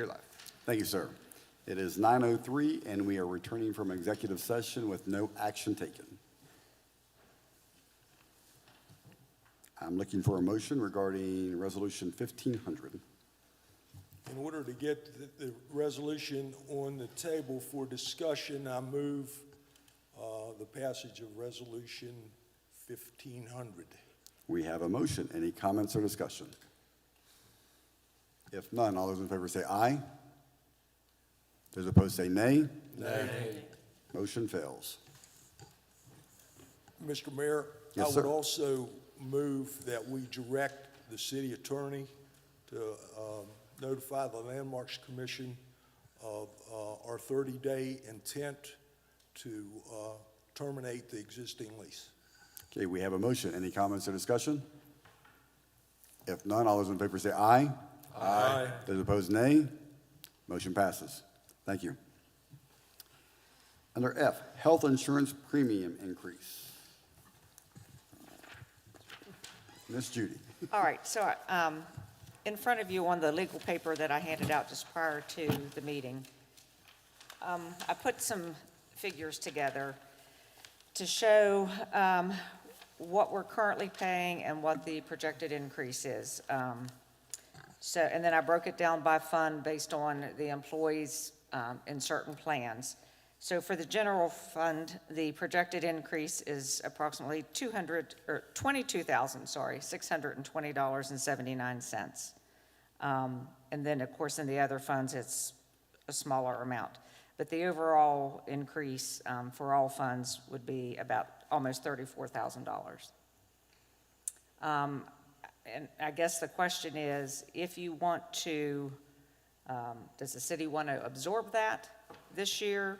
You're live. Thank you, sir. It is 9:03, and we are returning from executive session with no action taken. I'm looking for a motion regarding Resolution 1500. In order to get the resolution on the table for discussion, I move the passage of Resolution 1500. We have a motion. Any comments or discussion? If none, all those in favor say aye. Those opposed say nay. Nay. Motion fails. Mr. Mayor, Yes, I sir. would also move that we direct the city attorney to notify the Landmarks Commission of our 30-day intent to terminate the existing lease. Okay, we have a motion. Any comments or discussion? If none, all those in favor say aye. Aye. Those opposed, nay. Motion passes. Thank you. Under F, health insurance premium increase. Ms. Judy. All right, so in front of you on the legal paper that I handed out just prior to the meeting, I put some figures together to show what we're currently paying and what the projected increase is. And then I broke it down by fund based on the employees in certain plans. So for the general fund, the projected increase is approximately $620,620.79. And then, of course, in the other funds, it's a smaller amount. But the overall increase for all funds would be about almost $34,000. And I guess the question is, if you want to, does the city want to absorb that this year?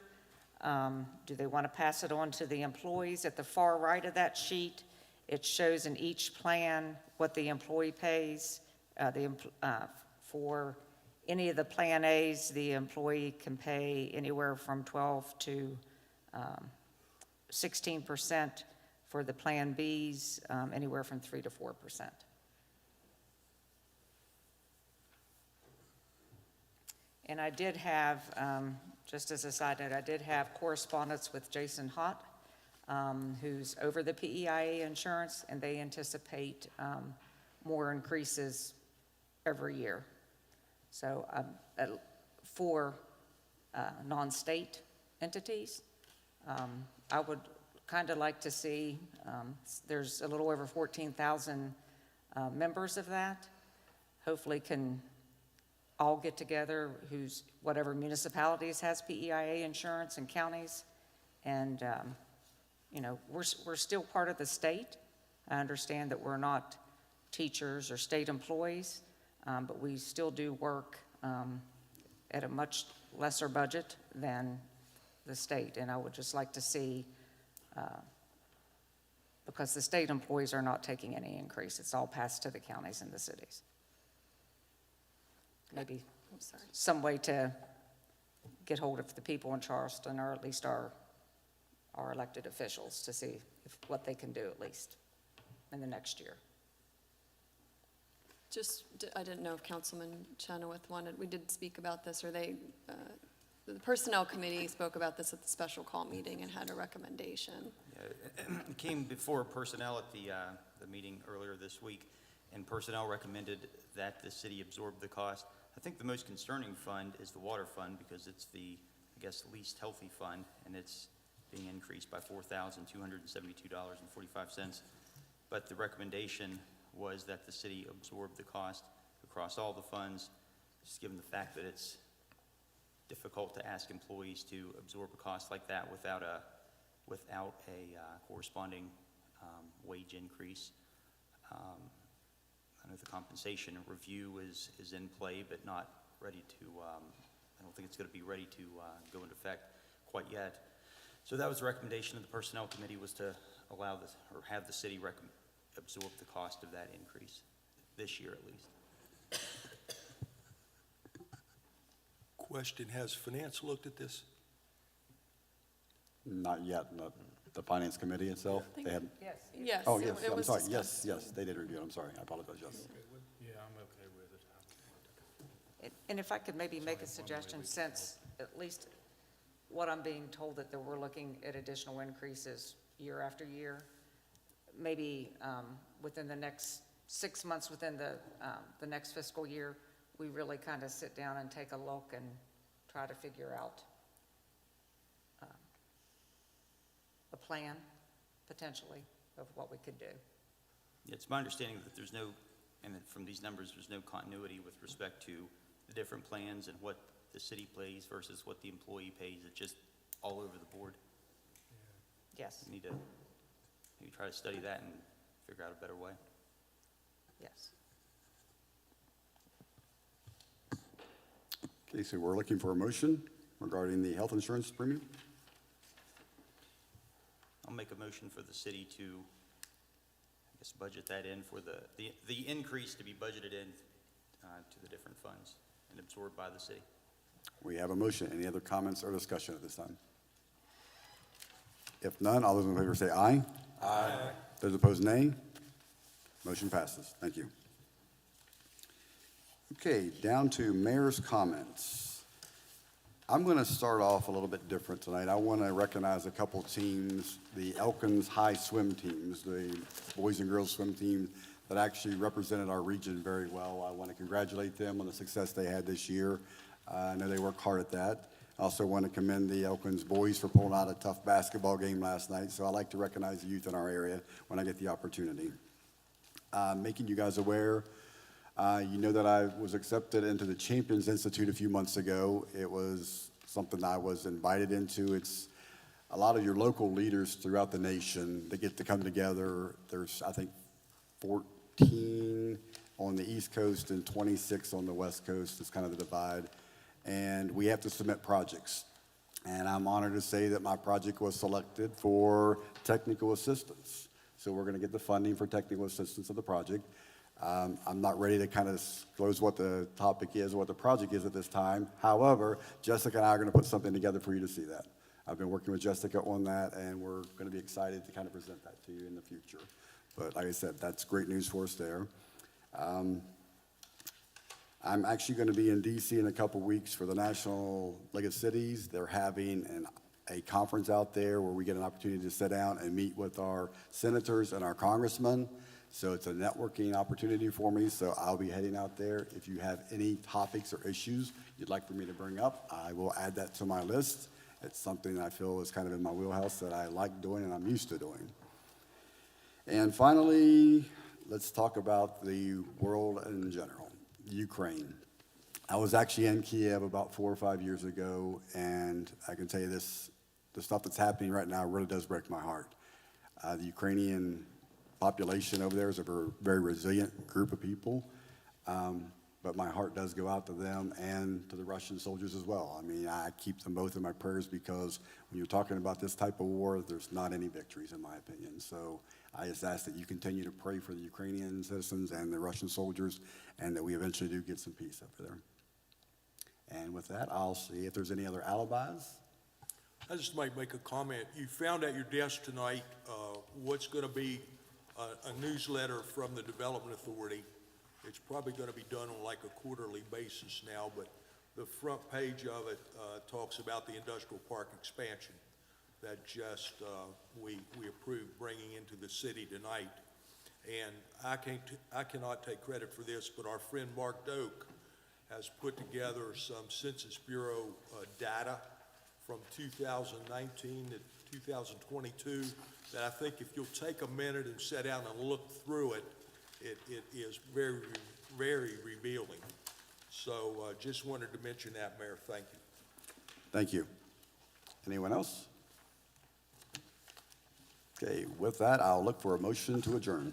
Do they want to pass it on to the employees? At the far right of that sheet, it shows in each plan what the employee pays. For any of the Plan A's, the employee can pay anywhere from 12 to 16%. For the Plan B's, anywhere from 3 to 4%. And I did have, just as a side note, I did have correspondence with Jason Hott, who's over the PEIA insurance, and they anticipate more increases every year. So for non-state entities, I would kind of like to see, there's a little over 14,000 members of that. Hopefully can all get together, whatever municipalities has PEIA insurance and counties. And, we're still part of the state. I understand that we're not teachers or state employees, but we still do work at a much lesser budget than the state. And I would just like to see, because the state employees are not taking any increase. It's all passed to the counties and the cities. Maybe some way to get hold of the people in Charleston, or at least our elected officials, to see what they can do at least in the next year. I didn't know if Councilman Chenoweth wanted, we did speak about this, or the Personnel Committee spoke about this at the special call meeting and had a recommendation. Yeah, it came before Personnel at the meeting earlier this week, and Personnel recommended that the city absorb the cost. I think the most concerning fund is the water fund, because it's the least healthy fund, and it's being increased by $4,272.45. But the recommendation was that the city absorb the cost across all the funds, just given the fact that it's difficult to ask employees to absorb a cost like that without a corresponding wage increase. I know the compensation review is in play, but not ready to, I don't think it's going to be ready to go into effect quite yet. So that was the recommendation of the Personnel Committee, was to allow this, or have the city absorb the cost of that increase this year at least. Question, has finance looked at this? Not yet. The Finance Committee itself? They had. Yes. Yes. Oh, yes, it I'm was sorry. discussed. Yes, they did review it. I'm sorry. I apologize, yes. Yeah, I'm okay with it. And if I could maybe make a suggestion, since at least what I'm being told that we're looking at additional increases year after year, maybe within the next 6 months, within the next fiscal year, we really kind of sit down and take a look and try to figure out a plan, potentially, of what we could do. It's my understanding that there's no, and that from these numbers, there's no continuity with respect to the different plans and what the city pays versus what the employee pays. It's just all over the board. Yes, We need to maybe try to study that and figure out a better way. yes. Okay, so we're looking for a motion regarding the health insurance premium. I'll make a motion for the city to, I guess, budget that in for the increase to be budgeted in to the different funds and absorbed by the city. We have a motion. Any other comments or discussion at this time? If none, all those in favor say aye. Aye. Those opposed, nay. Motion passes. Thank you. Okay, down to mayor's comments. I'm going to start off a little bit different tonight. I want to recognize a couple teams, the Elkins High swim teams, the boys and girls swim team that actually represented our region very well. I want to congratulate them on the success they had this year. I know they worked hard at that. I also want to commend the Elkins boys for pulling out a tough basketball game last night. So I like to recognize the youth in our area when I get the opportunity. Making you guys aware, you know that I was accepted into the Champions Institute a few months ago. It was something I was invited into. It's a lot of your local leaders throughout the nation that get to come together. There's, I think, 14 on the East Coast and 26 on the West Coast. It's kind of the divide. And we have to submit projects. And I'm honored to say that my project was selected for technical assistance. So we're going to get the funding for technical assistance of the project. I'm not ready to kind of disclose what the topic is or what the project is at this time. However, Jessica and I are going to put something together for you to see that. I've been working with Jessica on that, and we're going to be excited to kind of present that to you in the future. But like I said, that's great news for us there. I'm actually going to be in D.C. in a couple weeks for the National League of Cities. They're having a conference out there where we get an opportunity to sit down and meet with our senators and our congressmen. So it's a networking opportunity for me, so I'll be heading out there. If you have any topics or issues you'd like for me to bring up, I will add that to my list. It's something I feel is kind of in my wheelhouse that I like doing and I'm used to doing. And finally, let's talk about the world in general, Ukraine. I was actually in Kiev about 4 or 5 years ago, and I can tell you this, the stuff that's happening right now really does break my heart. The Ukrainian population over there is a very resilient group of people, but my heart does go out to them and to the Russian soldiers as well. I mean, I keep them both in my prayers because when you're talking about this type of war, there's not any victories in my opinion. So I just ask that you continue to pray for the Ukrainian citizens and the Russian soldiers, and that we eventually do get some peace over there. And with that, I'll see if there's any other alibis. I just might make a comment. You found at your desk tonight what's going to be a newsletter from the Development Authority. It's probably going to be done on like a quarterly basis now, but the front page of it talks about the industrial park expansion that just we approved bringing into the city tonight. And I cannot take credit for this, but our friend Mark Doak has put together some Census Bureau data from 2019 to 2022 that I think if you'll take a minute and sit down and look through it, it is very, very revealing. So just wanted to mention that, Mayor. Thank you. Thank you. Anyone else? Okay, with that, I'll look for a motion to adjourn.